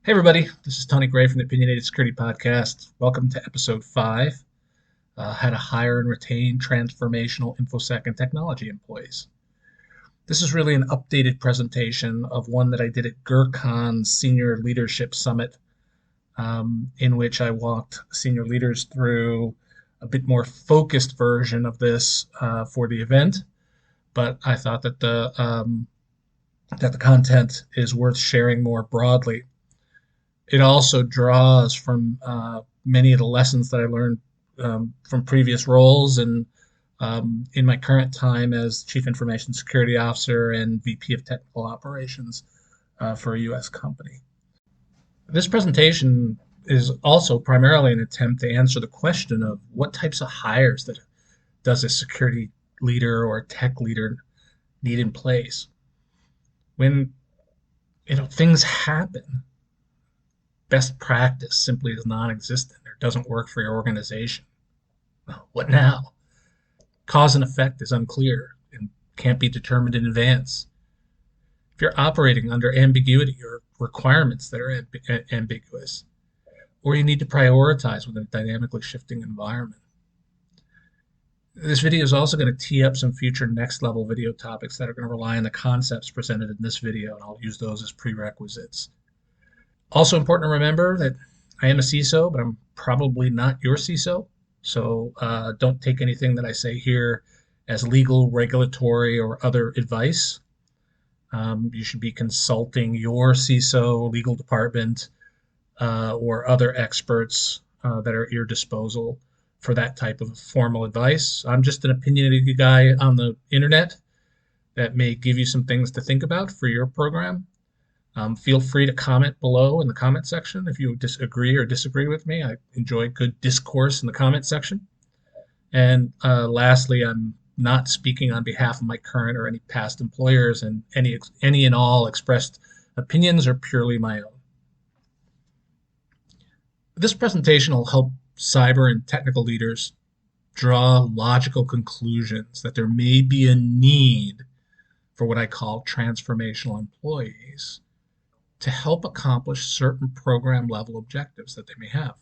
Hey everybody, this is Tony Gray from the Opinionated Security Podcast. Welcome to episode 5, How to Hire and Retain Transformational InfoSec and Technology Employees. This is really an updated presentation of one that I did at GERCON's Senior Leadership Summit, in which I walked senior leaders through a bit more focused version of this for the event, but I thought that the content is worth sharing more broadly. It also draws from many of the lessons that I learned from previous roles and in my current time as Chief Information Security Officer and VP of Technical Operations for a U.S. company. This presentation is also primarily an attempt to answer the question of what types of hires that does a security leader or a tech leader need in place. When things happen, best practice simply is non-existent or doesn't work for your organization. What now? Cause and effect is unclear and can't be determined in advance. If you're operating under ambiguity or requirements that are ambiguous, or you need to prioritize within a dynamically shifting environment. This video is also going to tee up some future next level video topics that are going to rely on the concepts presented in this video, and I'll use those as prerequisites. Also important to remember that I am a CISO, but I'm probably not your CISO. So don't take anything that I say here as legal, regulatory, or other advice. You should be consulting your CISO, legal department, or other experts that are at your disposal for that type of formal advice. I'm just an opinionated guy on the internet that may give you some things to think about for your program. Feel free to comment below in the comment section if you disagree or disagree with me. I enjoy good discourse in the comment section. And lastly, I'm not speaking on behalf of my current or any past employers, and any and all expressed opinions are purely my own. This presentation will help cyber and technical leaders draw logical conclusions that there may be a need for what I call transformational employees to help accomplish certain program level objectives that they may have.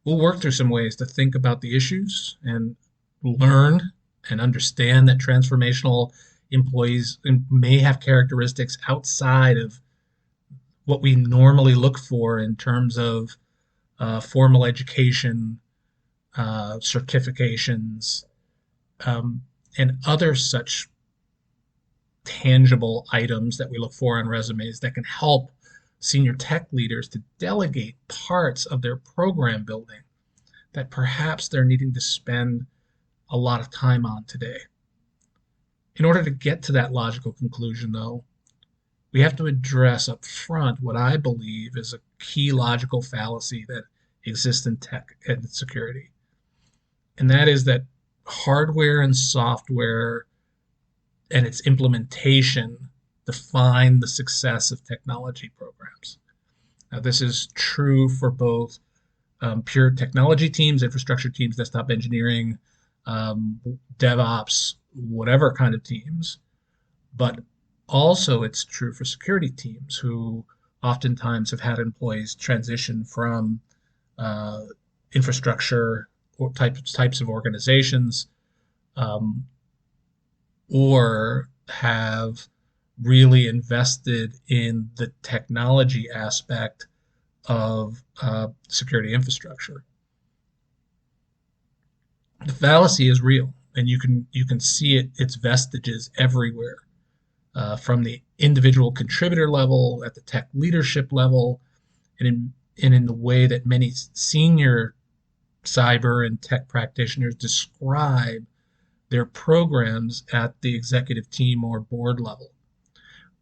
We'll work through some ways to think about the issues and learn and understand that transformational employees may have characteristics outside of what we normally look for in terms of formal education, certifications, and other such tangible items that we look for on resumes that can help senior tech leaders to delegate parts of their program building that perhaps they're needing to spend a lot of time on today. In order to get to that logical conclusion, though, we have to address up front what I believe is a key logical fallacy that exists in tech and security. And that is that hardware and software and its implementation define the success of technology programs. Now, this is true for both pure technology teams, infrastructure teams, desktop engineering, DevOps, whatever kind of teams, but also it's true for security teams who oftentimes have had employees transition from infrastructure or types of organizations, or have really invested in the technology aspect of security infrastructure. The fallacy is real, and you can see its vestiges everywhere, from the individual contributor level, at the tech leadership level, and in the way that many senior cyber and tech practitioners describe their programs at the executive team or board level.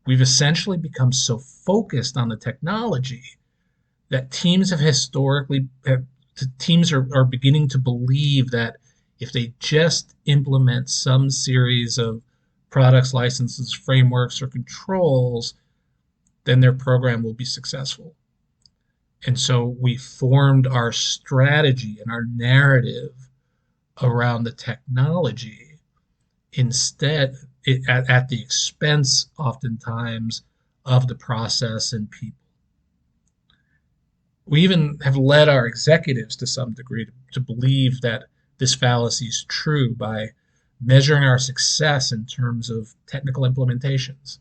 We've essentially become so focused on the technology that teams are beginning to believe that if they just implement some series of products, licenses, frameworks, or controls, then their program will be successful. And so we formed our strategy and our narrative around the technology instead at the expense oftentimes of the process and people. We even have led our executives to some degree to believe that this fallacy is true by measuring our success in terms of technical implementations,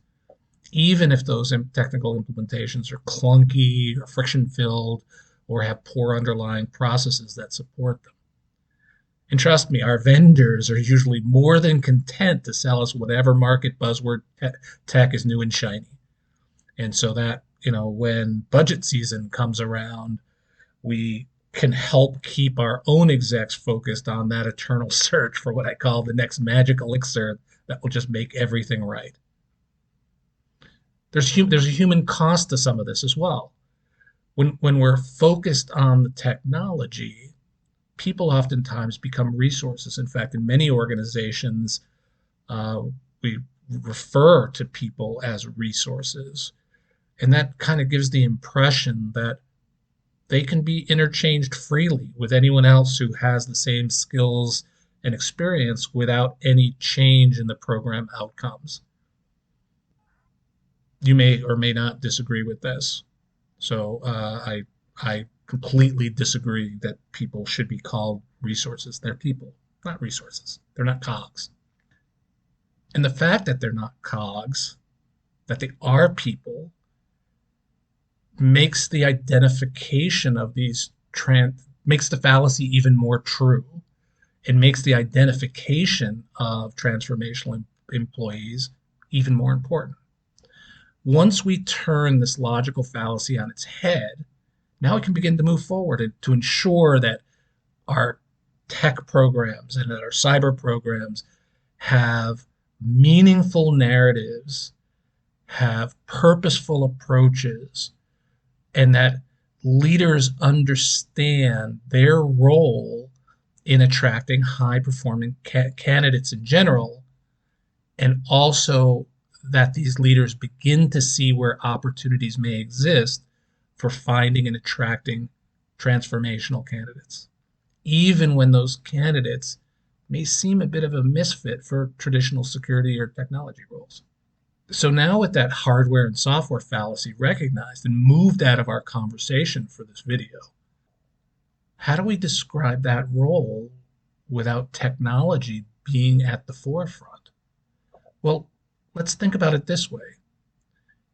even if those technical implementations are clunky or friction filled or have poor underlying processes that support them. And trust me, our vendors are usually more than content to sell us whatever market buzzword tech is new and shiny. And so that, when budget season comes around, we can help keep our own execs focused on that eternal search for what I call the next magic elixir that will just make everything right. There's a human cost to some of this as well. When we're focused on the technology, people oftentimes become resources. In fact, in many organizations, we refer to people as resources. And that kind of gives the impression that they can be interchanged freely with anyone else who has the same skills and experience without any change in the program outcomes. You may or may not disagree with this. So I completely disagree that people should be called resources. They're people, not resources. They're not cogs. And the fact that they're not cogs, that they are people, makes the identification of these makes the fallacy even more true, and makes the identification of transformational employees even more important. Once we turn this logical fallacy on its head, now we can begin to move forward to ensure that our tech programs and that our cyber programs have meaningful narratives, have purposeful approaches, and that leaders understand their role in attracting high performing candidates in general, and also that these leaders begin to see where opportunities may exist for finding and attracting transformational candidates, even when those candidates may seem a bit of a misfit for traditional security or technology roles. So now with that hardware and software fallacy recognized and moved out of our conversation for this video, how do we describe that role without technology being at the forefront? Well, let's think about it this way.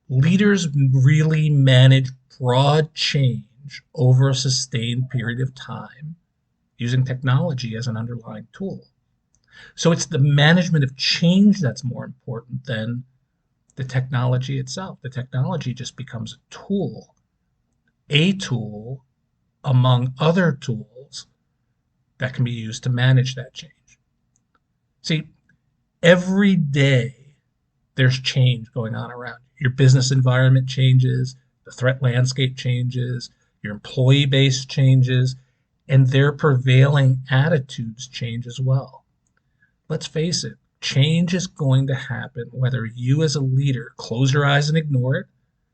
Leaders really manage broad change over a sustained period of time using technology as an underlying tool. So it's the management of change that's more important than the technology itself. The technology just becomes a tool among other tools that can be used to manage that change. See, every day there's change going on around you. Your business environment changes, the threat landscape changes, your employee base changes, and their prevailing attitudes change as well. Let's face it, change is going to happen whether you as a leader close your eyes and ignore it,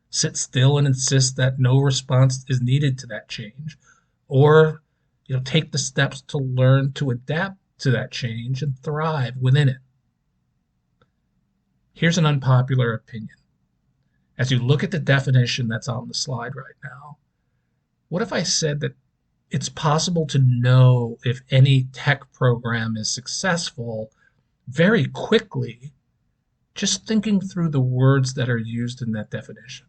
sit still and insist that no response is needed to that change, or take the steps to learn to adapt to that change and thrive within it. Here's an unpopular opinion. As you look at the definition that's on the slide right now, what if I said that it's possible to know if any tech program is successful very quickly, just thinking through the words that are used in that definition?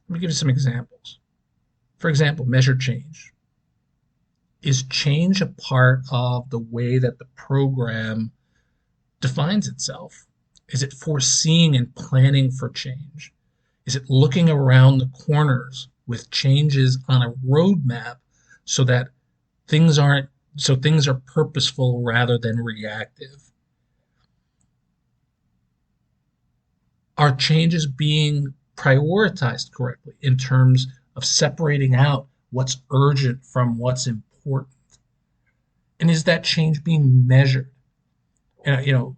Let me give you some examples. For example, measure change. Is change a part of the way that the program defines itself? Is it foreseeing and planning for change? Is it looking around the corners with changes on a roadmap so that things are purposeful rather than reactive? Are changes being prioritized correctly in terms of separating out what's urgent from what's important? And is that change being measured? And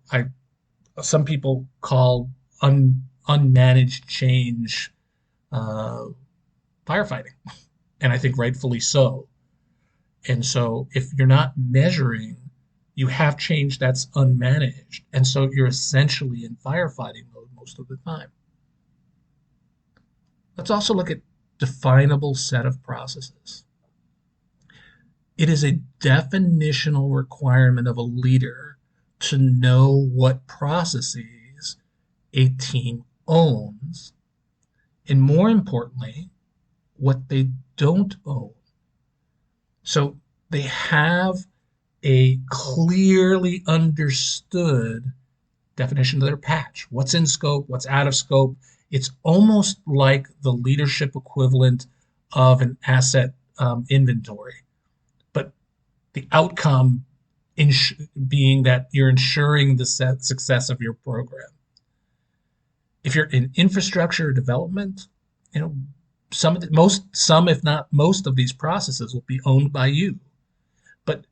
some people call unmanaged change firefighting, and I think rightfully so. And so if you're not measuring, you have change that's unmanaged, and so you're essentially in firefighting mode most of the time. Let's also look at definable set of processes. It is a definitional requirement of a leader to know what processes a team owns, and more importantly, what they don't own. So they have a clearly understood definition of their patch. What's in scope, what's out of scope. It's almost like the leadership equivalent of an asset inventory, but the outcome being that you're ensuring the success of your program. If you're in infrastructure development, you know, some if not most of these processes will be owned by you. But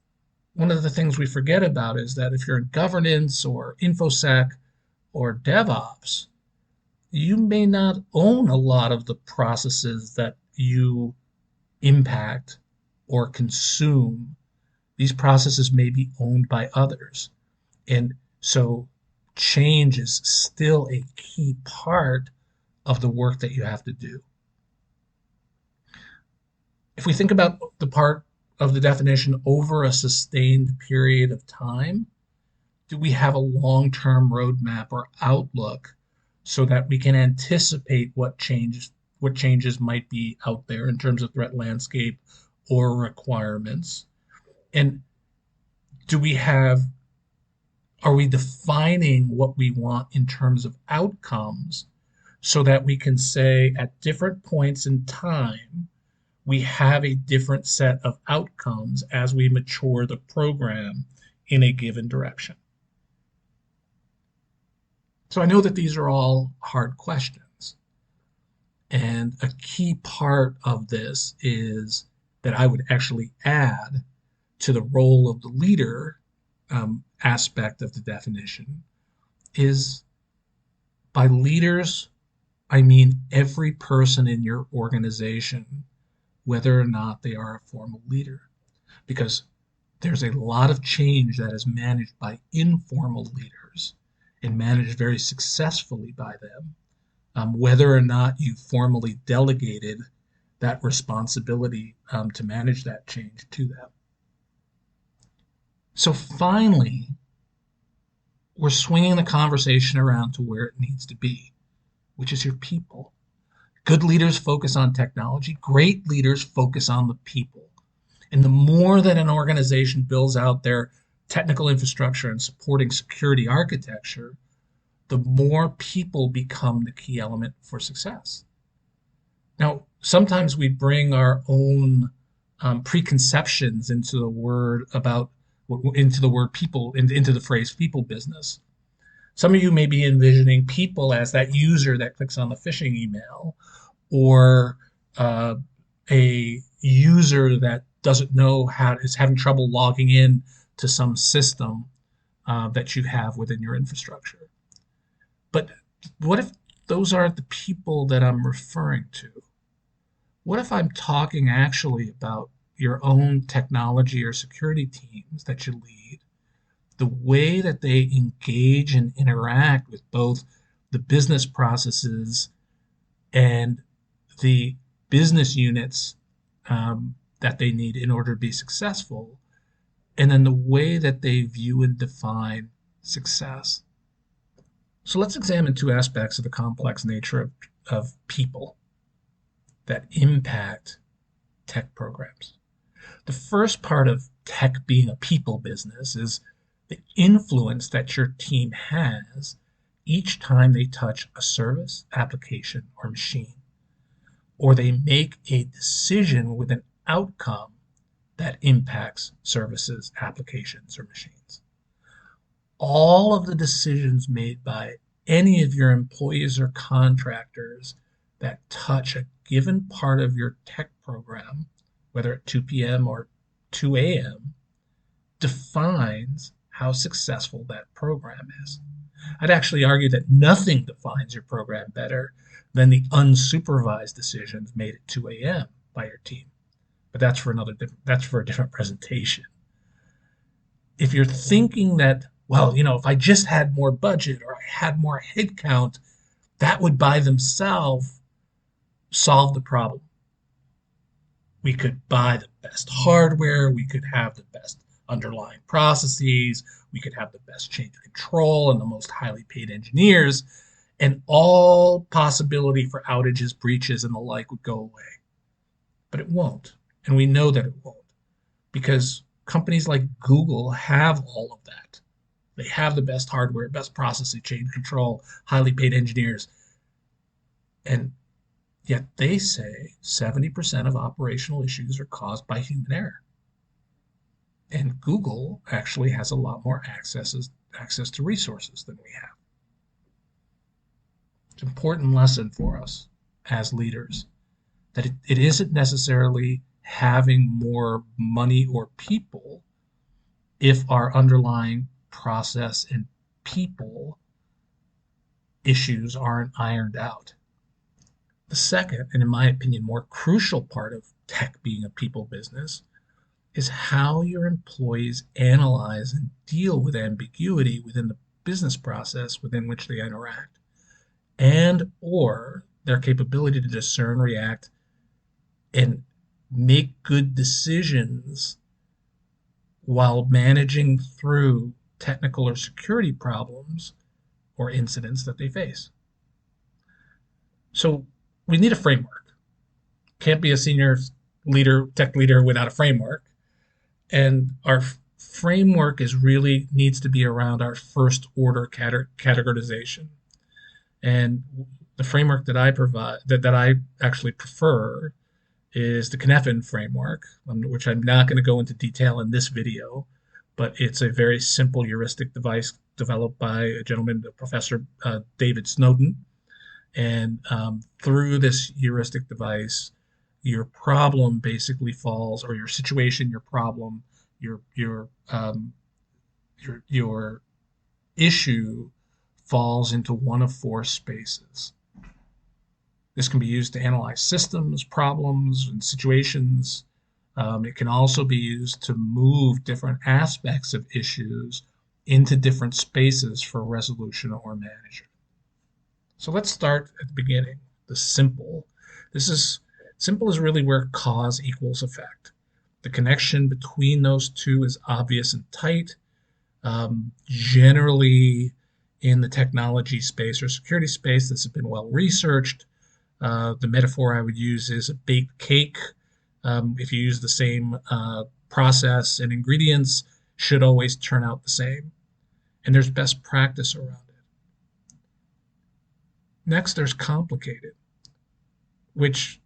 one of the things we forget about is that if you're in governance or infosec or DevOps, you may not own a lot of the processes that you impact or consume. These processes may be owned by others. And so change is still a key part of the work that you have to do. If we think about the part of the definition over a sustained period of time, do we have a long-term roadmap or outlook so that we can anticipate what changes might be out there in terms of threat landscape or requirements? And do we have are we defining what we want in terms of outcomes so that we can say at different points in time we have a different set of outcomes as we mature the program in a given direction? So I know that these are all hard questions. And a key part of this is that I would actually add to the role of the leader aspect of the definition is by leaders, I mean every person in your organization, whether or not they are a formal leader. Because there's a lot of change that is managed by informal leaders and managed very successfully by them, whether or not you formally delegated that responsibility to manage that change to them. So finally, we're swinging the conversation around to where it needs to be, which is your people. Good leaders focus on technology. Great leaders focus on the people. And the more that an organization builds out their technical infrastructure and supporting security architecture, the more people become the key element for success. Now, sometimes we bring our own preconceptions into the word people, into the phrase people business. Some of you may be envisioning people as that user that clicks on the phishing email, or a user that doesn't know is having trouble logging in to some system that you have within your infrastructure. But what if those aren't the people that I'm referring to? What if I'm talking actually about your own technology or security teams that you lead, the way that they engage and interact with both the business processes and the business units that they need in order to be successful, and then the way that they view and define success? So let's examine two aspects of the complex nature of people that impact tech programs. The first part of tech being a people business is the influence that your team has each time they touch a service, application, or machine, or they make a decision with an outcome that impacts services, applications, or machines. All of the decisions made by any of your employees or contractors that touch a given part of your tech program, whether at 2 p.m. or 2 a.m., defines how successful that program is. I'd actually argue that nothing defines your program better than the unsupervised decisions made at 2 a.m. by your team. But that's for a different presentation. If you're thinking that, well, if I just had more budget or I had more headcount, that would by themselves solve the problem. We could buy the best hardware, we could have the best underlying processes, we could have the best change control and the most highly paid engineers, and all possibility for outages, breaches, and the like would go away. But it won't. And we know that it won't because companies like Google have all of that. They have the best hardware, best processing, change control, highly paid engineers. And yet they say 70% of operational issues are caused by human error. And Google actually has a lot more access to resources than we have. It's an important lesson for us as leaders that it isn't necessarily having more money or people if our underlying process and people issues aren't ironed out. The second, and in my opinion, more crucial part of tech being a people business is how your employees analyze and deal with ambiguity within the business process within which they interact, and or their capability to discern, react, and make good decisions while managing through technical or security problems or incidents that they face. So we need a framework. Can't be a senior leader, tech leader without a framework. And our framework is really needs to be around our first order categorization. And the framework that I provide, that I actually prefer, is the Knefin framework, which I'm not going to go into detail in this video, but it's a very simple heuristic device developed by a gentleman, Professor David Snowden. And through this heuristic device, your problem basically falls, or your situation, your problem, your issue falls into one of four spaces. This can be used to analyze systems, problems, and situations. It can also be used to move different aspects of issues into different spaces for resolution or management. So let's start at the beginning, the simple. Simple is really where cause equals effect. The connection between those two is obvious and tight. Generally, in the technology space or security space, this has been well researched. The metaphor I would use is a baked cake. If you use the same process and ingredients, should always turn out the same. And there's best practice around it. Next, there's complicated, which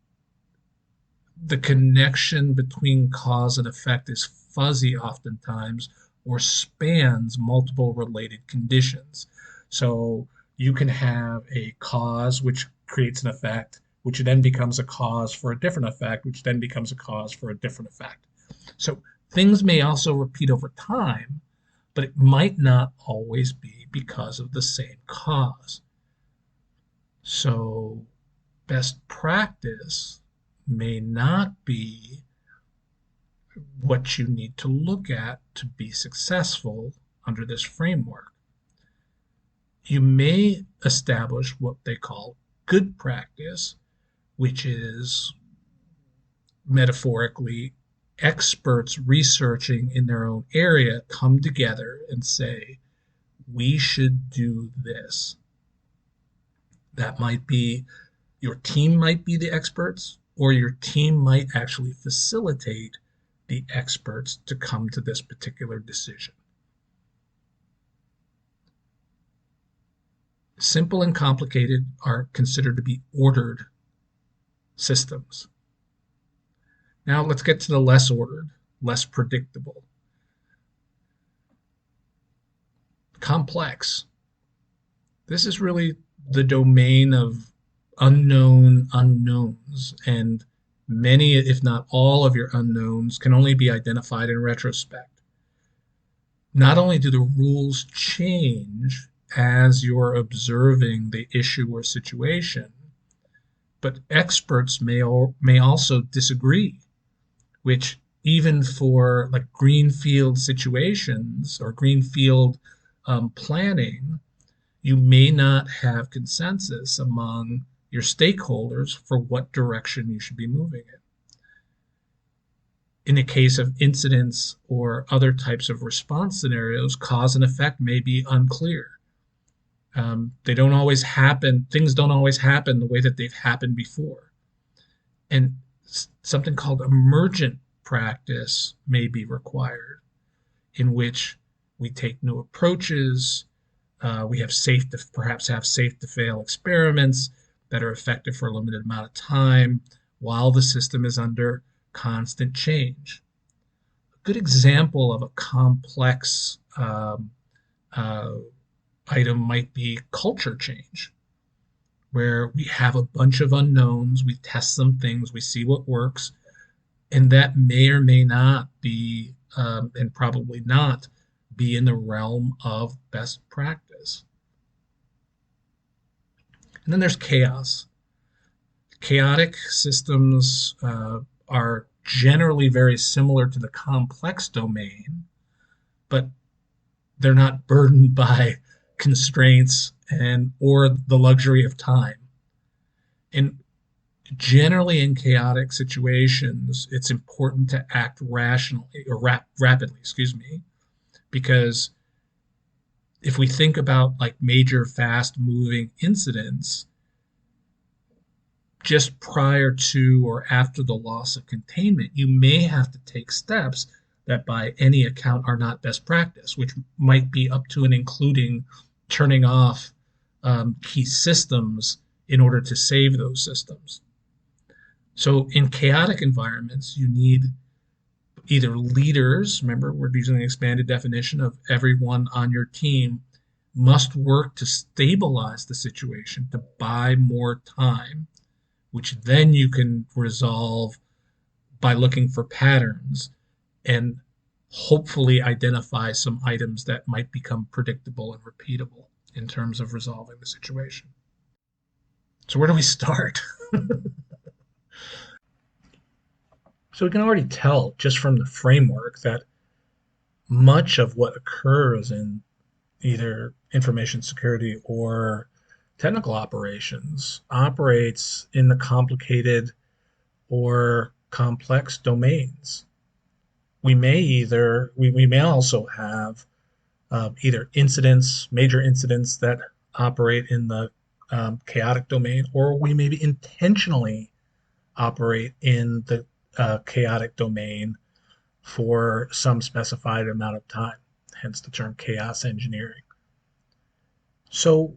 the connection between cause and effect is fuzzy oftentimes or spans multiple related conditions. So you can have a cause which creates an effect, which then becomes a cause for a different effect, which then becomes a cause for a different effect. So things may also repeat over time, but it might not always be because of the same cause. So best practice may not be what you need to look at to be successful under this framework. You may establish what they call good practice, which is metaphorically experts researching in their own area come together and say, we should do this. That might be your team might be the experts, or your team might actually facilitate the experts to come to this particular decision. Simple and complicated are considered to be ordered systems. Now let's get to the less ordered, less predictable. Complex. This is really the domain of unknown unknowns, and many, if not all, of your unknowns can only be identified in retrospect. Not only do the rules change as you're observing the issue or situation, but experts may also disagree, which even for like greenfield situations or greenfield planning, you may not have consensus among your stakeholders for what direction you should be moving in. In the case of incidents or other types of response scenarios, cause and effect may be unclear. They don't always happen, things don't always happen the way that they've happened before. And something called emergent practice may be required, in which we take new approaches. We have perhaps have safe to fail experiments that are effective for a limited amount of time while the system is under constant change. A good example of a complex uh, item might be culture change, where we have a bunch of unknowns, we test some things, we see what works, and that may or may not be, and probably not, be in the realm of best practice. And then there's chaos. Chaotic systems are generally very similar to the complex domain, but they're not burdened by constraints and or the luxury of time. And generally in chaotic situations, it's important to act rationally or rapidly, excuse me, because if we think about like major fast moving incidents, just prior to or after the loss of containment, you may have to take steps that by any account are not best practice, which might be up to and including turning off key systems in order to save those systems. So in chaotic environments, you need either leaders, remember we're using an expanded definition of everyone on your team, must work to stabilize the situation, to buy more time, which then you can resolve by looking for patterns and hopefully identify some items that might become predictable and repeatable in terms of resolving the situation. So where do we start? So we can already tell just from the framework that much of what occurs in either information security or technical operations operates in the complicated or complex domains. We may also have either incidents, major incidents that operate in the chaotic domain, or we maybe intentionally operate in the chaotic domain for some specified amount of time, hence the term chaos engineering. So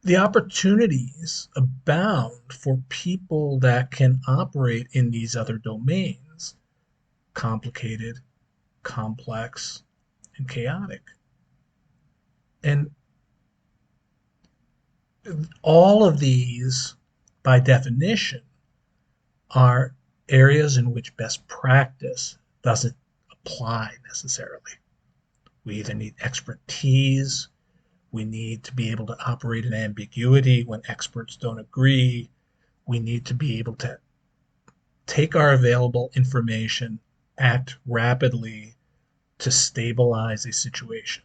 the opportunities abound for people that can operate in these other domains, complicated, complex, and chaotic. And all of these, by definition, are areas in which best practice doesn't apply necessarily. We either need expertise, we need to be able to operate in ambiguity when experts don't agree, we need to be able to take our available information, act rapidly to stabilize a situation.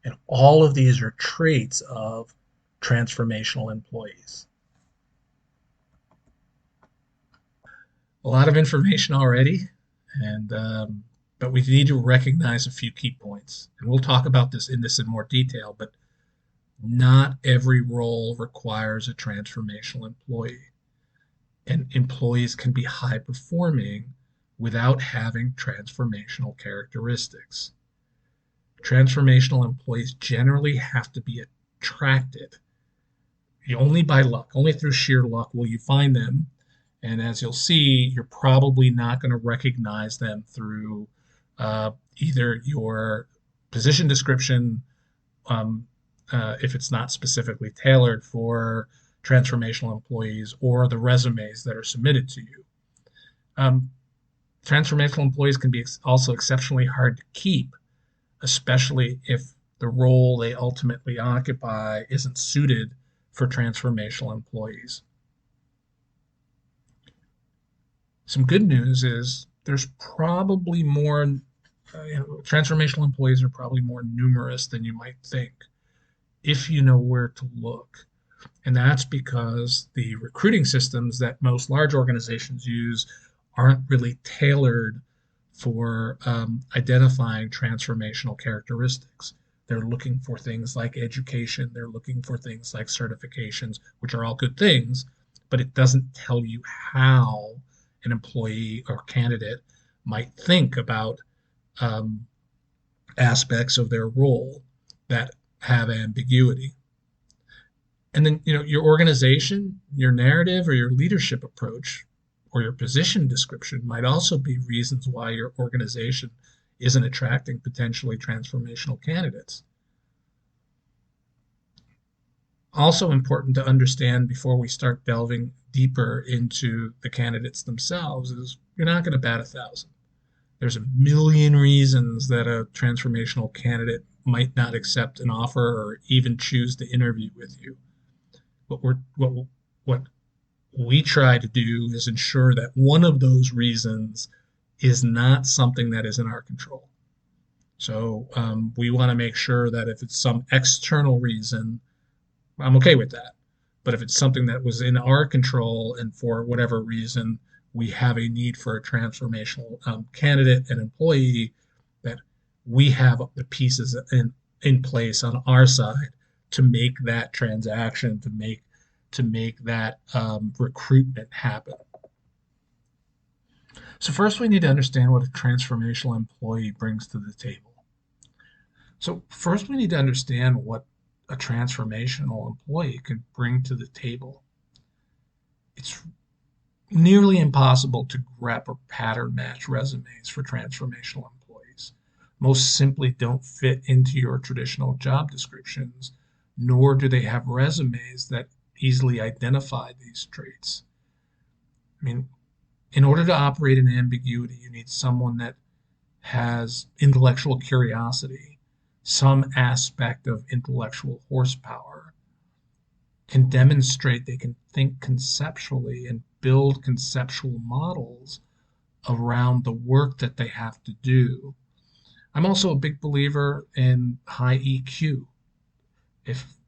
And all of these are traits of transformational employees. A lot of information already, and but we need to recognize a few key points. And we'll talk about this in more detail, but not every role requires a transformational employee. And employees can be high performing without having transformational characteristics. Transformational employees generally have to be attracted. Only by luck, only through sheer luck will you find them. And as you'll see, you're probably not going to recognize them through either your position description, um, if it's not specifically tailored for transformational employees, or the resumes that are submitted to you. Um, Transformational employees can be also exceptionally hard to keep, especially if the role they ultimately occupy isn't suited for transformational employees. Some good news is there's probably more, transformational employees are probably more numerous than you might think if you know where to look. And that's because the recruiting systems that most large organizations use aren't really tailored for identifying transformational characteristics. They're looking for things like education, they're looking for things like certifications, which are all good things, but it doesn't tell you how an employee or candidate might think about um, aspects of their role that have ambiguity. And then, your organization, your narrative, or your leadership approach, or your position description might also be reasons why your organization isn't attracting potentially transformational candidates. Also important to understand before we start delving deeper into the candidates themselves is you're not going to bat 1,000. There's a million reasons that a transformational candidate might not accept an offer or even choose to interview with you. What we try to do is ensure that one of those reasons is not something that is in our control. So we want to make sure that if it's some external reason, I'm okay with that. But if it's something that was in our control and for whatever reason we have a need for a transformational candidate and employee, that we have the pieces in place on our side to make that transaction, to make that recruitment happen. So first, we need to understand what a transformational employee brings to the table. So first, we need to understand what a transformational employee can bring to the table. It's nearly impossible to grab or pattern match resumes for transformational employees. Most simply don't fit into your traditional job descriptions, nor do they have resumes that easily identify these traits. I mean, in order to operate in ambiguity, you need someone that has intellectual curiosity, some aspect of intellectual horsepower, can demonstrate they can think conceptually and build conceptual models around the work that they have to do. I'm also a big believer in high EQ.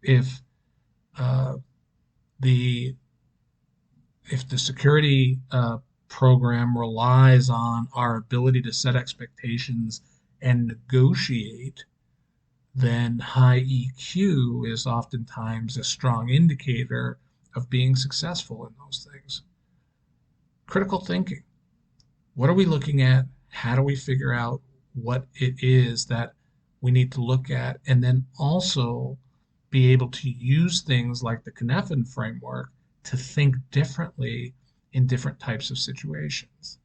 If uh, the if the security program relies on our ability to set expectations and negotiate, then high EQ is oftentimes a strong indicator of being successful in those things. Critical thinking. What are we looking at? How do we figure out what it is that we need to look at? And then also be able to use things like the Cynefin framework to think differently in different types of situations.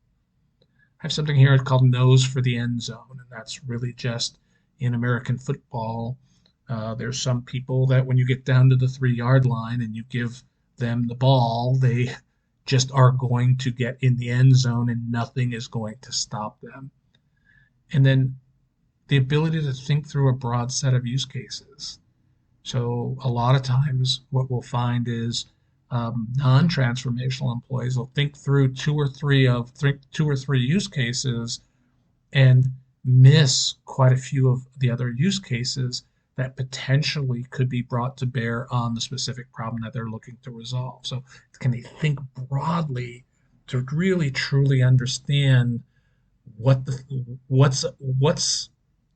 I have something here called nose for the end zone, and that's really just in American football. There's some people that when you get down to the 3 yard line and you give them the ball, they just are going to get in the end zone and nothing is going to stop them. And then the ability to think through a broad set of use cases. So a lot of times what we'll find is non-transformational employees will think through two or three use cases and miss quite a few of the other use cases that potentially could be brought to bear on the specific problem that they're looking to resolve. So can they think broadly to really truly understand what's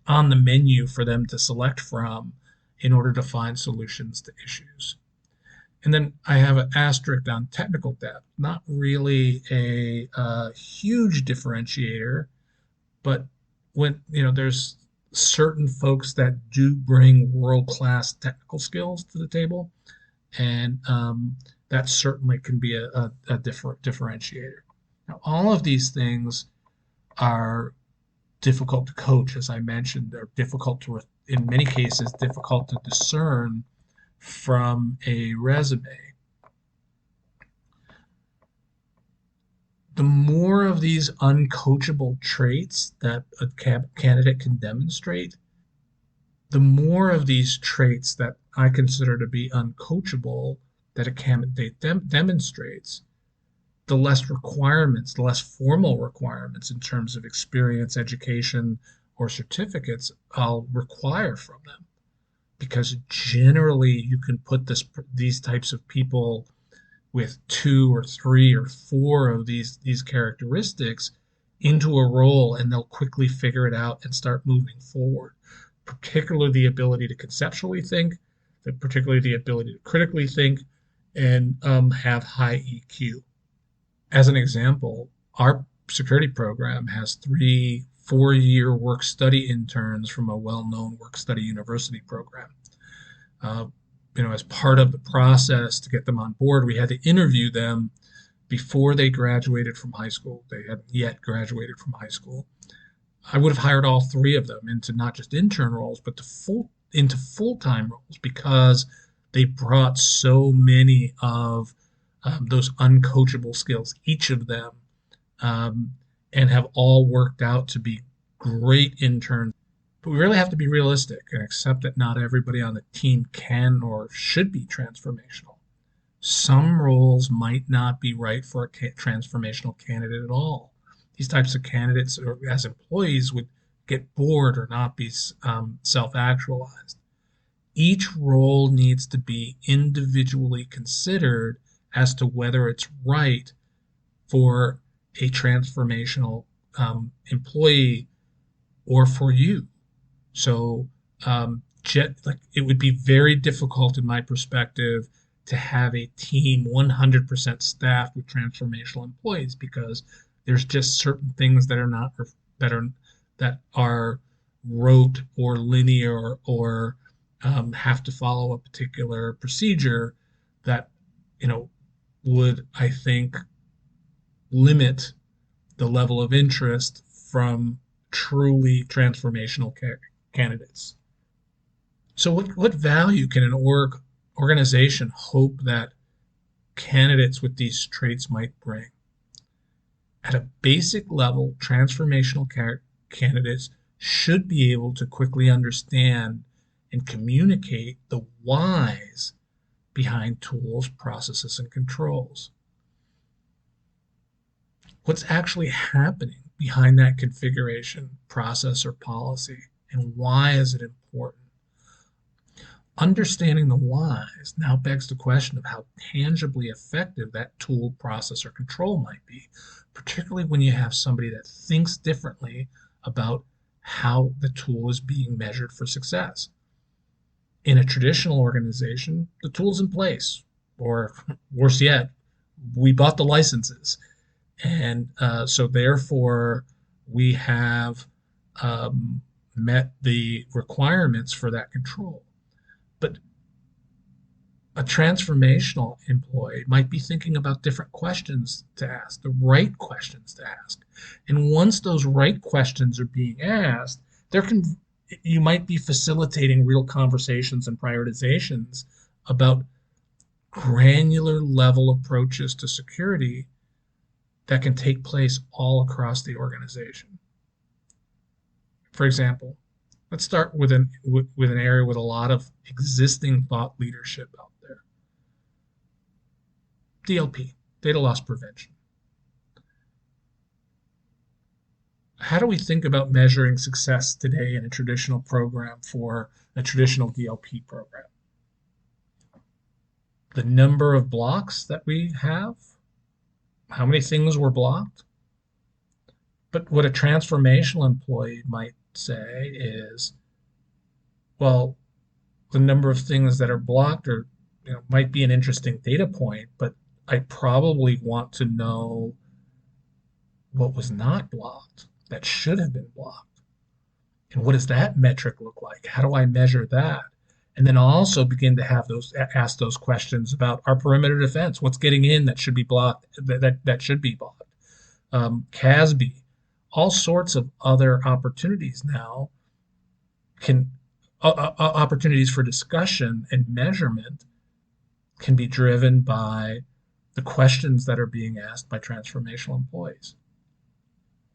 on the menu for them to select from in order to find solutions to issues. And then I have an asterisk on technical depth, not really a huge differentiator, but when there's certain folks that do bring world-class technical skills to the table, and that certainly can be a different differentiator. Now, all of these things are difficult to coach, as I mentioned. They're difficult to, in many cases, difficult to discern from a resume. The more of these uncoachable traits that a candidate can demonstrate, the more of these traits that I consider to be uncoachable that a candidate demonstrates, the less requirements, the less formal requirements in terms of experience, education, or certificates I'll require from them. Because generally you can put these types of people with two or three or four of these characteristics into a role, and they'll quickly figure it out and start moving forward. Particularly the ability to conceptually think, particularly the ability to critically think, and have high EQ. As an example, our security program has three 4-year work study interns from a well-known work study university program. Uh, as part of the process to get them on board, we had to interview them before they graduated from high school. They hadn't yet graduated from high school. I would have hired all three of them into not just intern roles, but into full-time roles, because they brought so many of those uncoachable skills, each of them, um, and have all worked out to be great interns. But we really have to be realistic and accept that not everybody on the team can or should be transformational. Some roles might not be right for a transformational candidate at all. These types of candidates, or as employees, would get bored or not be self-actualized. Each role needs to be individually considered as to whether it's right for a transformational employee or for you. So, it would be very difficult, in my perspective, to have a team 100% staffed with transformational employees, because there's just certain things that are not that are rote or linear, or have to follow a particular procedure that would, I think, limit the level of interest from truly transformational candidates. So what value can an organization hope that candidates with these traits might bring? At a basic level, transformational candidates should be able to quickly understand and communicate the whys behind tools, processes, and controls. What's actually happening behind that configuration, process, or policy, and why is it important? Understanding the whys now begs the question of how tangibly effective that tool, process, or control might be, particularly when you have somebody that thinks differently about how the tool is being measured for success. In a traditional organization, the tool's in place, or worse yet, we bought the licenses. And so therefore, we have met the requirements for that control. But a transformational employee might be thinking about different questions to ask, the right questions to ask. And once those right questions are being asked, you might be facilitating real conversations and prioritizations about granular level approaches to security that can take place all across the organization. For example, let's start with an area with a lot of existing thought leadership out there. DLP, data loss prevention. How do we think about measuring success today in a traditional program for a traditional DLP program? The number of blocks that we have, how many things were blocked. But what a transformational employee might say is, well, the number of things that are blocked might be an interesting data point, but I probably want to know what was not blocked that should have been blocked. And what does that metric look like? How do I measure that? And then also begin to ask those questions about our perimeter defense. What's getting in that should be blocked, that should be blocked? CASB, all sorts of other opportunities now opportunities for discussion and measurement can be driven by the questions that are being asked by transformational employees.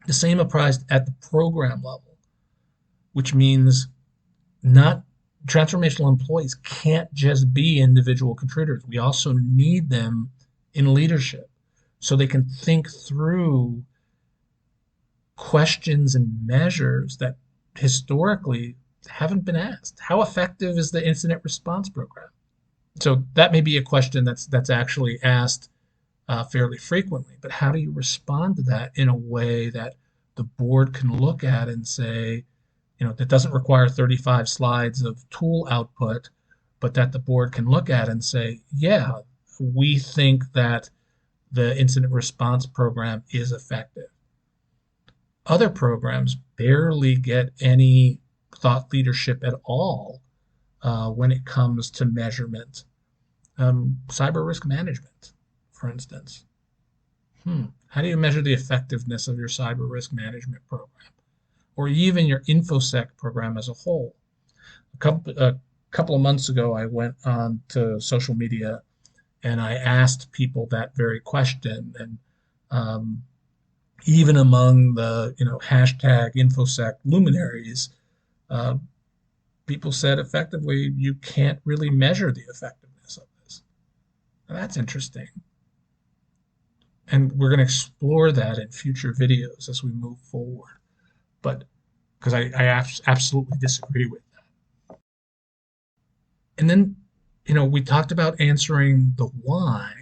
The same applies at the program level, which means not transformational employees can't just be individual contributors. We also need them in leadership so they can think through questions and measures that historically haven't been asked. How effective is the incident response program? So that may be a question that's actually asked fairly frequently. But how do you respond to that in a way that the board can look at and say, that doesn't require 35 slides of tool output, but that the board can look at and say, yeah, we think that the incident response program is effective. Other programs barely get any thought leadership at all when it comes to measurement. Cyber risk management, for instance. How do you measure the effectiveness of your cyber risk management program? Or even your InfoSec program as a whole? A couple of months ago, I went on to social media and I asked people that very question. And even among the hashtag InfoSec luminaries, uh, people said effectively you can't really measure the effectiveness of this. Now, that's interesting. And we're going to explore that in future videos as we move forward. But because I absolutely disagree with that. And then, we talked about answering the why,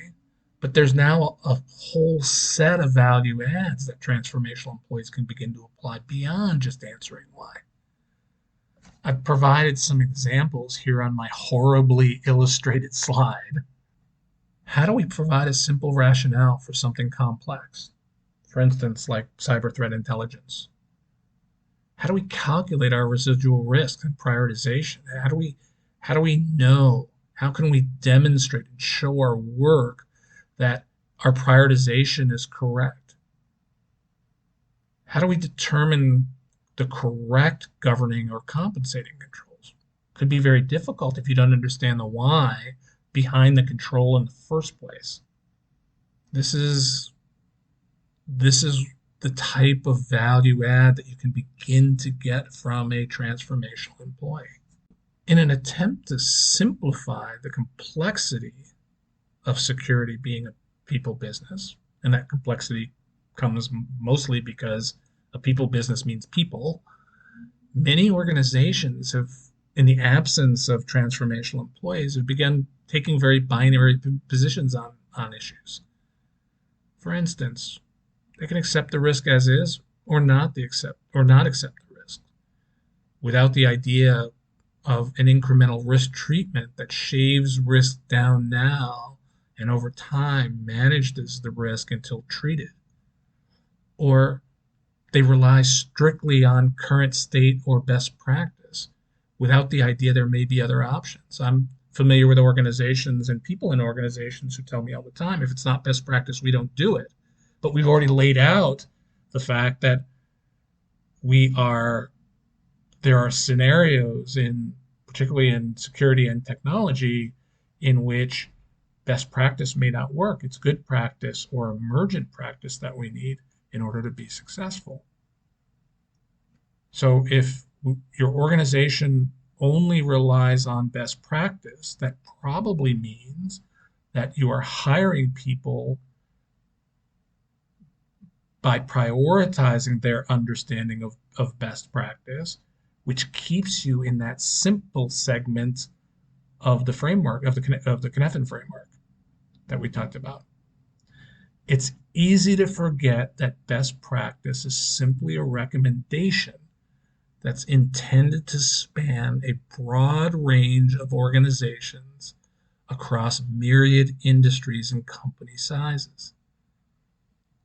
but there's now a whole set of value adds that transformational employees can begin to apply beyond just answering why. I've provided some examples here on my horribly illustrated slide. How do we provide a simple rationale for something complex? For instance, like cyber threat intelligence. How do we calculate our residual risk and prioritization? How do we know? How can we demonstrate and show our work that our prioritization is correct? How do we determine the correct governing or compensating controls? Could be very difficult if you don't understand the why behind the control in the first place. This is the type of value add that you can begin to get from a transformational employee. In an attempt to simplify the complexity of security being a people business, and that complexity comes mostly because a people business means people, many organizations have, in the absence of transformational employees, have begun taking very binary positions on issues. For instance, they can accept the risk as is or not accept the risk without the idea of an incremental risk treatment that shaves risk down now and over time manages the risk until treated. Or they rely strictly on current state or best practice without the idea there may be other options. I'm familiar with organizations and people in organizations who tell me all the time, if it's not best practice, we don't do it. But we've already laid out the fact that there are scenarios particularly in security and technology, in which best practice may not work. It's good practice or emergent practice that we need in order to be successful. So if your organization only relies on best practice, that probably means that you are hiring people by prioritizing their understanding of best practice, which keeps you in that simple segment of the framework, of the Cynefin framework that we talked about. It's easy to forget that best practice is simply a recommendation that's intended to span a broad range of organizations across myriad industries and company sizes.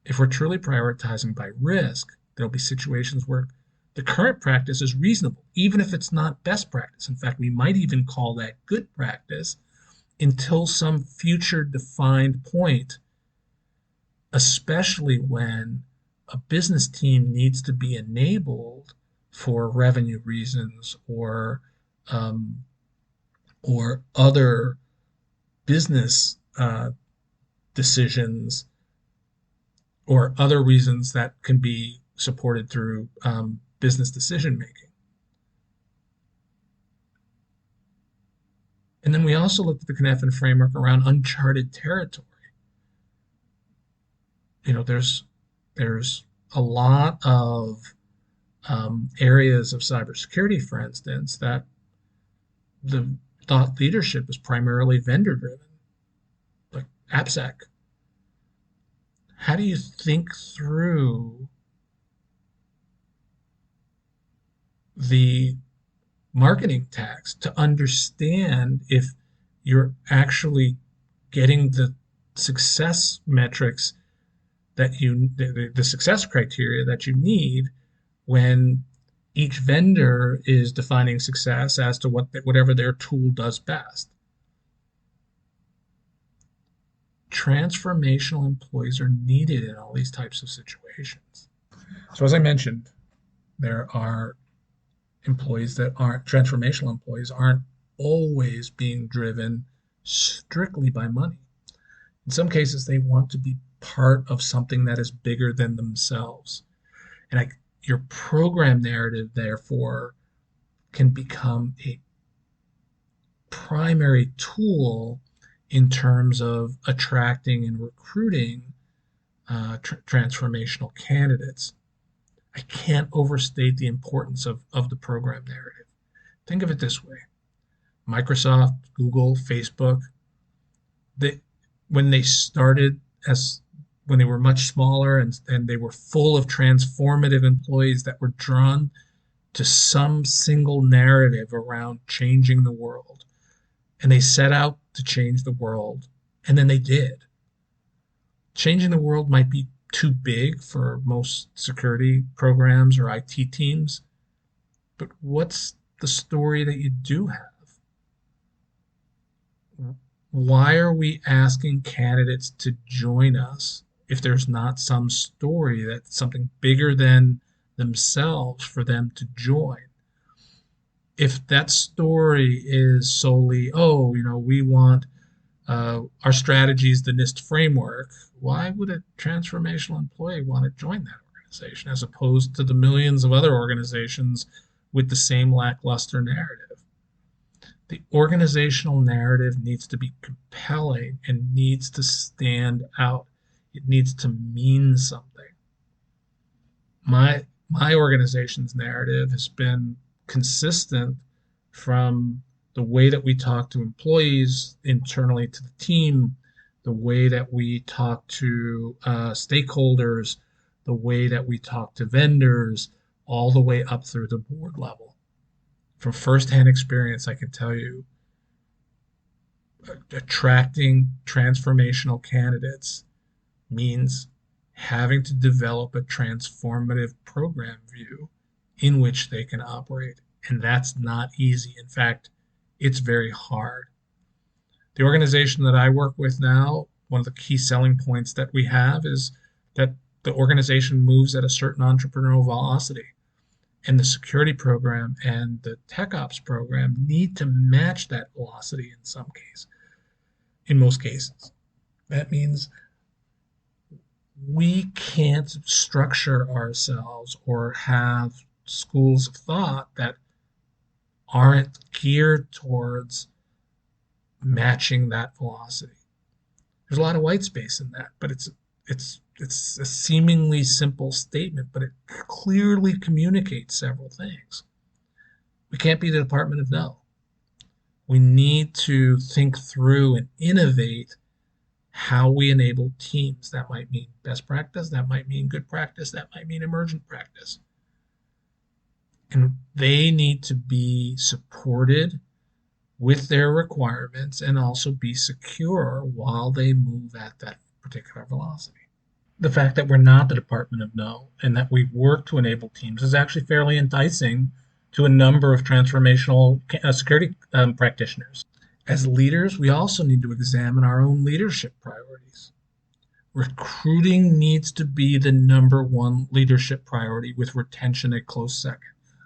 If we're truly prioritizing by risk, there'll be situations where the current practice is reasonable, even if it's not best practice. In fact, we might even call that good practice until some future defined point, especially when a business team needs to be enabled for revenue reasons or other business decisions or other reasons that can be supported through business decision making. And then we also looked at the Cynefin framework around uncharted territory. There's a lot of areas of cybersecurity, for instance, that the thought leadership is primarily vendor driven, like AppSec. How do you think through the marketing tax to understand if you're actually getting the success metrics that the success criteria that you need when each vendor is defining success as to whatever their tool does best. Transformational employees are needed in all these types of situations. So as I mentioned, there are employees that aren't transformational employees aren't always being driven strictly by money. In some cases, they want to be part of something that is bigger than themselves. And your program narrative, therefore, can become a primary tool in terms of attracting and recruiting transformational candidates. I can't overstate the importance of the program narrative. Think of it this way. Microsoft, Google, Facebook, they, when they started as when they were much smaller and they were full of transformative employees that were drawn to some single narrative around changing the world. And they set out to change the world, and then they did. Changing the world might be too big for most security programs or IT teams, but what's the story that you do have? Why are we asking candidates to join us if there's not some story that's something bigger than themselves for them to join? If that story is solely, oh, we want our strategy is the NIST framework, why would a transformational employee want to join that organization as opposed to the millions of other organizations with the same lackluster narrative? The organizational narrative needs to be compelling and needs to stand out. It needs to mean something. My organization's narrative has been consistent from the way that we talk to employees internally to the team, the way that we talk to stakeholders, the way that we talk to vendors, all the way up through the board level. From firsthand experience, I can tell you, attracting transformational candidates means having to develop a transformative program view in which they can operate. And that's not easy. In fact, it's very hard. The organization that I work with now, one of the key selling points that we have is that the organization moves at a certain entrepreneurial velocity. And the security program and the tech ops program need to match that velocity in most cases. That means we can't structure ourselves or have schools of thought that aren't geared towards matching that velocity. There's a lot of white space in that, but it's a seemingly simple statement, but it clearly communicates several things. We can't be the Department of No. We need to think through and innovate how we enable teams. That might mean best practice, that might mean good practice, that might mean emergent practice. And they need to be supported with their requirements and also be secure while they move at that particular velocity. The fact that we're not the Department of No and that we work to enable teams is actually fairly enticing to a number of transformational security practitioners. As leaders, we also need to examine our own leadership priorities. Recruiting needs to be the number one leadership priority with retention a close second.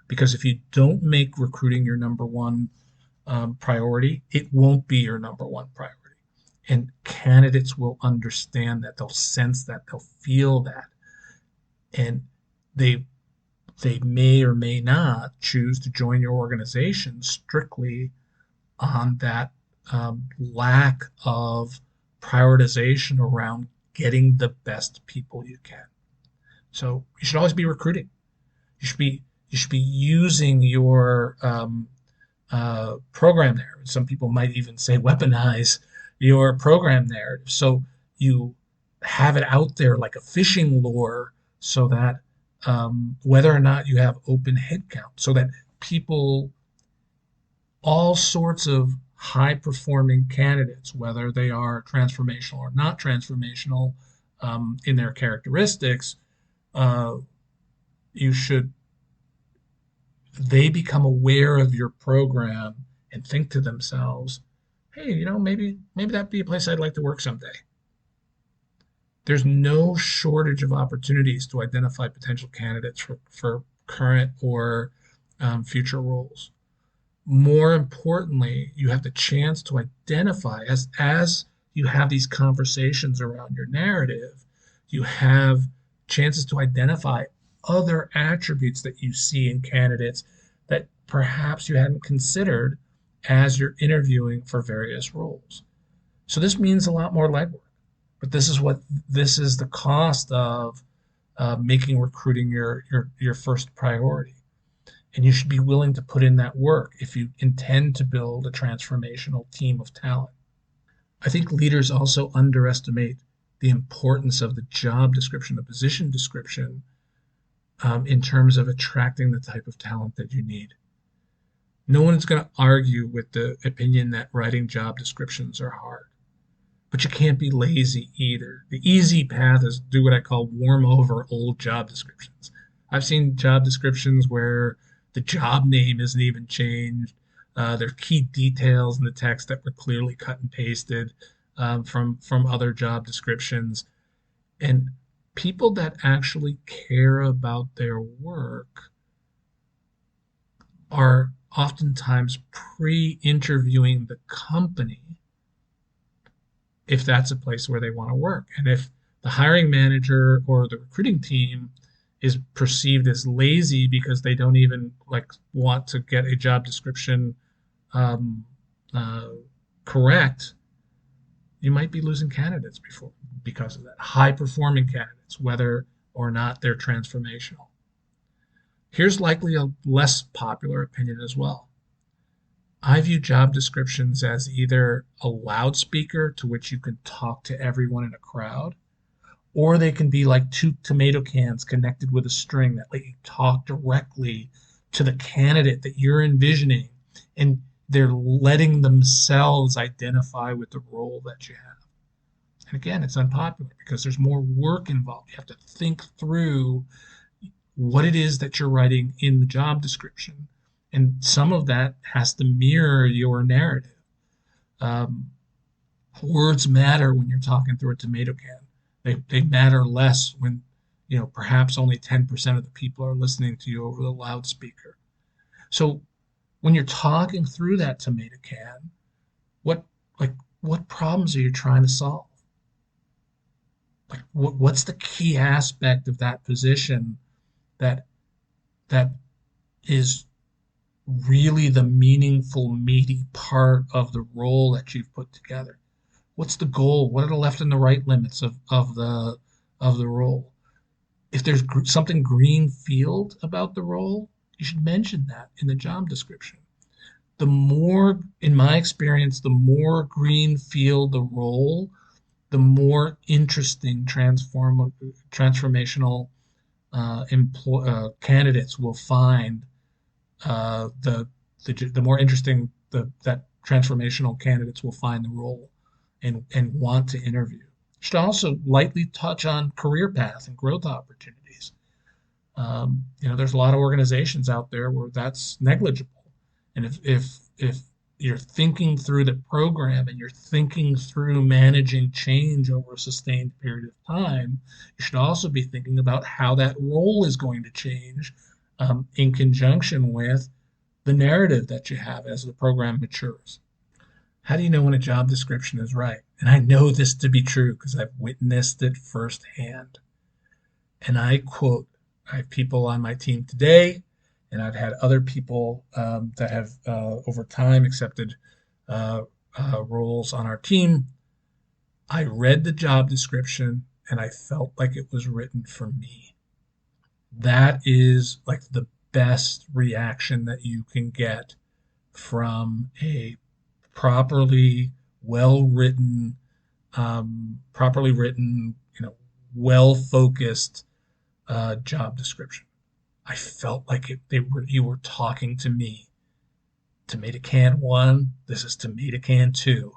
Because if you don't make recruiting your number one priority, it won't be your number one priority. And candidates will understand that, they'll sense that, they'll feel that. And they may or may not choose to join your organization strictly on that lack of prioritization around getting the best people you can. So you should always be recruiting. You should be using your program narrative. Some people might even say weaponize your program narrative. So you have it out there like a fishing lure so that whether or not you have open headcount, so that people, all sorts of high performing candidates, whether they are transformational or not transformational in their characteristics, uh, you should they become aware of your program and think to themselves, hey, maybe that'd be a place I'd like to work someday. There's no shortage of opportunities to identify potential candidates for current or future roles. More importantly, you have the chance to identify as you have these conversations around your narrative, you have chances to identify other attributes that you see in candidates that perhaps you hadn't considered as you're interviewing for various roles. So this means a lot more legwork, but this is the cost of making recruiting your first priority. And you should be willing to put in that work if you intend to build a transformational team of talent. I think leaders also underestimate the importance of the job description, the position description, in terms of attracting the type of talent that you need. No one's going to argue with the opinion that writing job descriptions are hard, but you can't be lazy either. The easy path is do what I call warm over old job descriptions. I've seen job descriptions where the job name isn't even changed. There are key details in the text that were clearly cut and pasted from other job descriptions. And people that actually care about their work are oftentimes pre-interviewing the company if that's a place where they want to work. And if the hiring manager or the recruiting team is perceived as lazy because they don't even like want to get a job description um, uh, correct, you might be losing candidates because of that. High performing candidates, whether or not they're transformational. Here's likely a less popular opinion as well. I view job descriptions as either a loudspeaker to which you can talk to everyone in a crowd, or they can be like two tomato cans connected with a string that let you talk directly to the candidate that you're envisioning, and they're letting themselves identify with the role that you have. And again, it's unpopular because there's more work involved. You have to think through what it is that you're writing in the job description. And some of that has to mirror your narrative. Um, Words matter when you're talking through a tomato can. They matter less when, perhaps only 10% of the people are listening to you over the loudspeaker. So when you're talking through that tomato can, what like what problems are you trying to solve? Like what's the key aspect of that position that that is really the meaningful, meaty part of the role that you've put together? What's the goal? What are the left and the right limits of the role? If there's something greenfield about the role, you should mention that in the job description. The more, in my experience, the more greenfield the role, the more interesting transformational candidates will find the more interesting that transformational candidates will find the role and want to interview. Should also lightly touch on career path and growth opportunities. There's a lot of organizations out there where that's negligible, and if you're thinking through the program and you're thinking through managing change over a sustained period of time, you should also be thinking about how that role is going to change in conjunction with the narrative that you have as the program matures. How do you know when a job description is right? And I know this to be true because I've witnessed it firsthand. And I quote, I have people on my team today, and I've had other people that have over time accepted uh, roles on our team. I read the job description and I felt like it was written for me. That is like the best reaction that you can get from a properly well written, properly written, well-focused job description. I felt like you were talking to me. Tomato can 1, this is tomato can 2.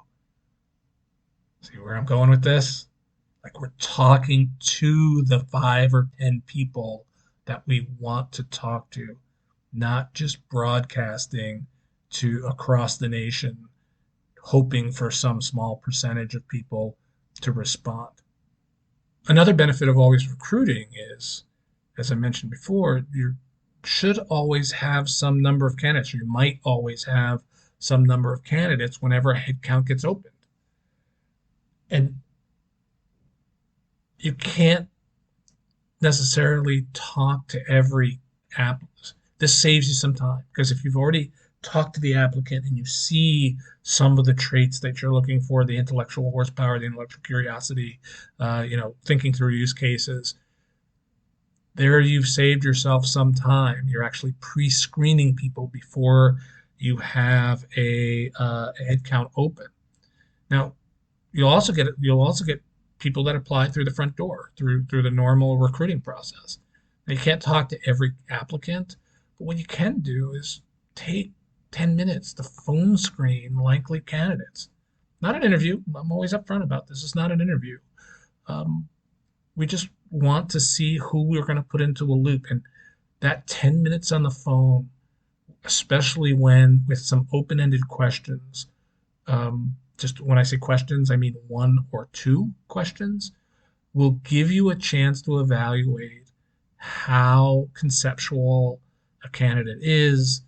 See where I'm going with this? Like we're talking to the 5 or 10 people that we want to talk to, not just broadcasting to across the nation, hoping for some small percentage of people to respond. Another benefit of always recruiting is, as I mentioned before, you should always have some number of candidates, or you might always have some number of candidates whenever a headcount gets opened. And you can't necessarily talk to every applicant. This saves you some time because if you've already talked to the applicant and you see some of the traits that you're looking for, the intellectual horsepower, the intellectual curiosity, thinking through use cases, there you've saved yourself some time. You're actually pre-screening people before you have a headcount open. Now, you'll also get people that apply through the front door, through the normal recruiting process. Now, you can't talk to every applicant, but what you can do is take 10 minutes to phone screen likely candidates. Not an interview. I'm always upfront about this. It's not an interview. Um, we just want to see who we're going to put into a loop. And that 10 minutes on the phone, especially when with some open-ended questions, just when I say questions, I mean 1 or 2 questions, will give you a chance to evaluate how conceptual a candidate is,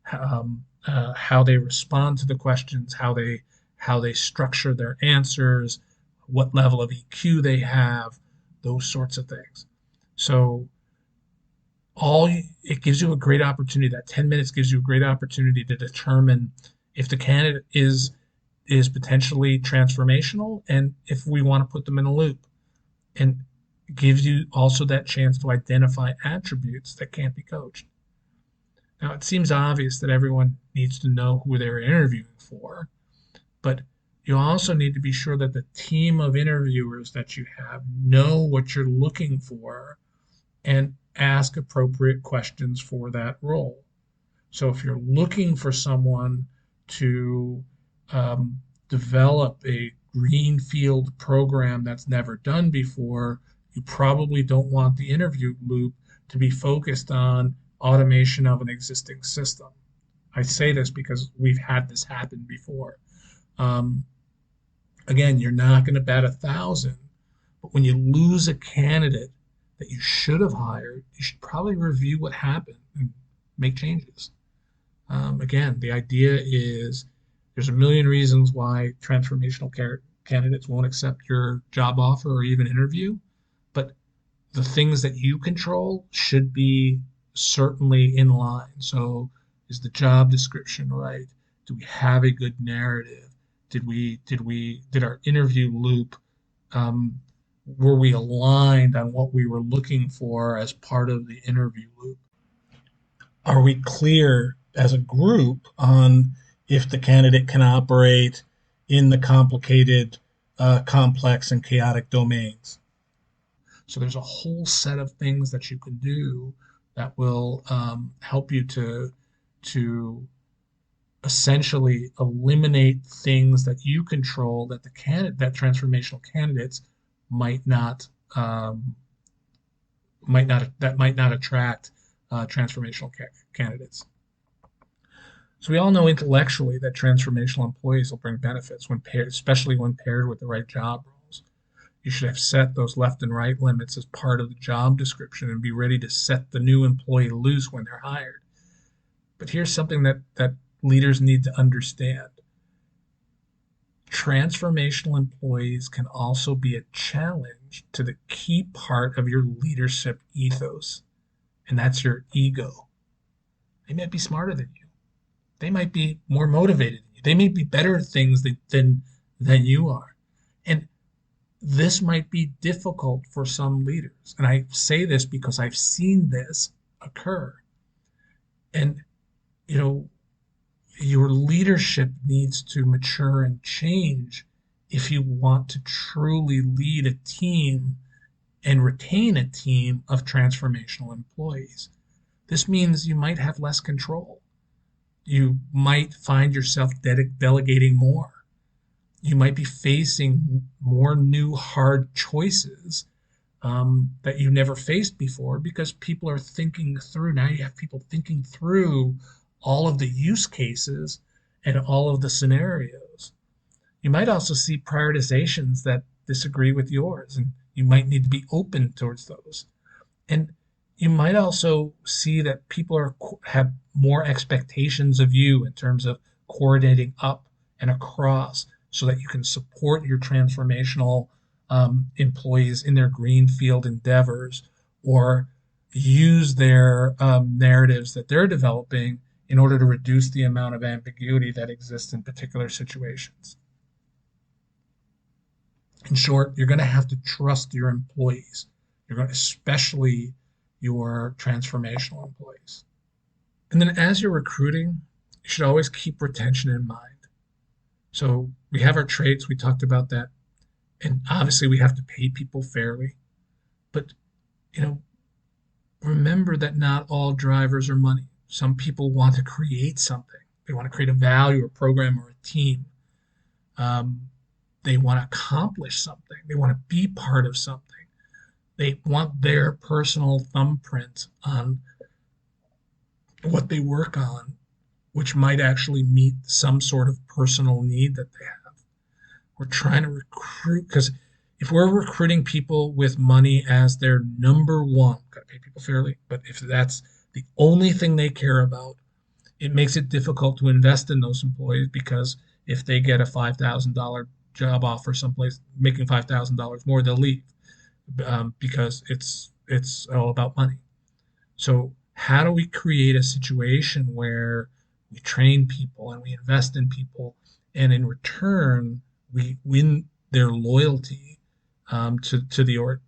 how they respond to the questions, how they structure their answers, what level of EQ they have, those sorts of things. So it gives you a great opportunity. That 10 minutes gives you a great opportunity to determine if the candidate is potentially transformational and if we want to put them in a loop, and gives you also that chance to identify attributes that can't be coached. Now, it seems obvious that everyone needs to know who they're interviewing for, but you also need to be sure that the team of interviewers that you have know what you're looking for and ask appropriate questions for that role. So if you're looking for someone to develop a greenfield program that's never done before, you probably don't want the interview loop to be focused on automation of an existing system. I say this because we've had this happen before. Um, Again, you're not going to bat 1,000, but when you lose a candidate that you should have hired, you should probably review what happened and make changes. Again, the idea is there's a million reasons why transformational candidates won't accept your job offer or even interview, but the things that you control should be certainly in line. So, is the job description right? Do we have a good narrative? Did our interview loop, um, were we aligned on what we were looking for as part of the interview loop? Are we clear as a group on if the candidate can operate in the complicated, complex, and chaotic domains? So there's a whole set of things that you can do that will help you to essentially eliminate things that you control that that transformational candidates might not um, might not attract transformational candidates. So we all know intellectually that transformational employees will bring benefits when paired, especially when paired with the right job roles. You should have set those left and right limits as part of the job description and be ready to set the new employee loose when they're hired. But here's something that leaders need to understand. Transformational employees can also be a challenge to the key part of your leadership ethos, and that's your ego. They might be smarter than you. They might be more motivated than you. They may be better at things than you are. And this might be difficult for some leaders. And I say this because I've seen this occur. And, you know, your leadership needs to mature and change if you want to truly lead a team and retain a team of transformational employees. This means you might have less control. You might find yourself delegating more. You might be facing more new hard choices that you never faced before because people are thinking through. Now you have people thinking through all of the use cases and all of the scenarios. You might also see prioritizations that disagree with yours, and you might need to be open towards those. And you might also see that people have more expectations of you in terms of coordinating up and across so that you can support your transformational employees in their greenfield endeavors or use their narratives that they're developing in order to reduce the amount of ambiguity that exists in particular situations. In short, you're going to have to trust your employees. You're going to, especially your transformational employees. And then as you're recruiting, you should always keep retention in mind. So we have our traits, we talked about that. And obviously we have to pay people fairly. But, you know, remember that not all drivers are money. Some people want to create something. They want to create a value, a program, or a team. They want to accomplish something. They want to be part of something. They want their personal thumbprint on what they work on, which might actually meet some sort of personal need that they have. We're trying to recruit, because if we're recruiting people with money as their number one, got to pay people fairly, but if that's the only thing they care about, it makes it difficult to invest in those employees, because if they get a $5,000 job offer someplace making $5,000 more, they'll leave because it's all about money. So how do we create a situation where we train people and we invest in people, and in return we win their loyalty to the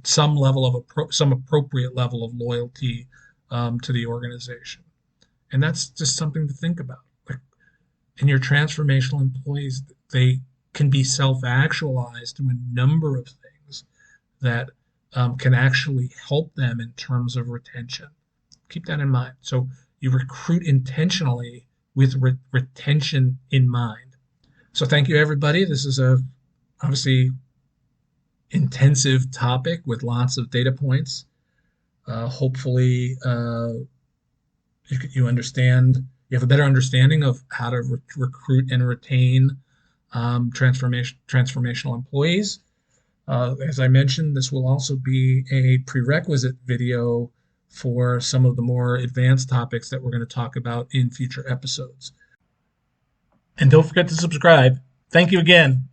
some level of some appropriate level of loyalty to the organization? And that's just something to think about. Like, in your transformational employees, they can be self-actualized through a number of things that can actually help them in terms of retention. Keep that in mind. So you recruit intentionally with retention in mind. So thank you, everybody. This is a obviously intensive topic with lots of data points. Hopefully, you understand. You have a better understanding of how to recruit and retain transformational employees. As I mentioned, this will also be a prerequisite video for some of the more advanced topics that we're going to talk about in future episodes. And don't forget to subscribe. Thank you again.